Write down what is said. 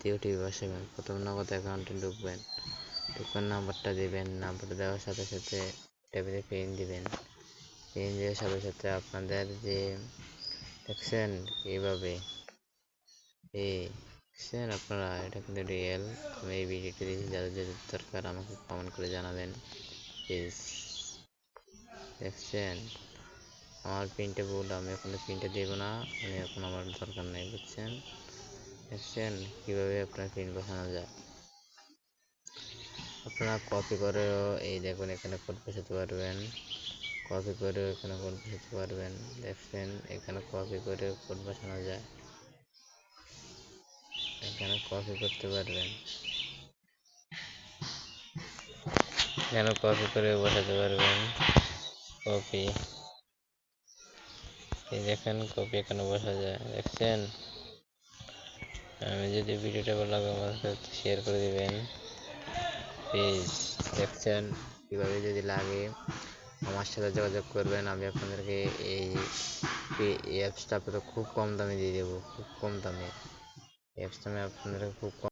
দ্বিতীয় ওটিপি বসাবেন। প্রথম নগদ অ্যাকাউন্টে ঢুকবেন, টোকন নাম্বারটা দিবেন। নাম্বার দেওয়ার সাথে সাথে টেবিলে পিন দিবেন। পিন দেওয়ার সাথে সাথে আপনাদের যে দেখছেন এইভাবে দেখছেন আপনারা, এটা কিন্তু রিয়েল। আমি এই ভিডিওটি দিয়েছি, যাদের যাদের দরকার আমাকে কমেন্ট করে জানাবেন প্লিজ। দেখছেন আমার পিনটা ভুল, আমি এখন পিনটা দেব না, আমি এখন আমার দরকার নেই, বুঝছেন। দেখছেন কীভাবে আপনার পিন বসানো যায়। আপনারা কপি করেও এই দেখুন এখানে কোড বসাতে পারবেন, কপি করেও এখানে কোড বসাতে পারবেন। দেখছেন এখানে কপি করে কোড বসানো যায়, এখানে কপি করতে পারবেন, এখানে কপি করে বসাতে পারবেন। কপি এই দেখেন কপি এখানে বসা যায়। দেখছেন আমি যদি ভিডিওটা ভালো লাগে আমার সাথে শেয়ার করে দিবেন প্লিজ। দেখছেন কীভাবে যদি লাগে আমার সাথে যোগাযোগ করবেন, আমি আপনাদেরকে এই অ্যাপসটা খুব কম দামে দিয়ে দেবো, খুব কম দামে। অ্যাপসটা আমি আপনাদেরকে খুব কম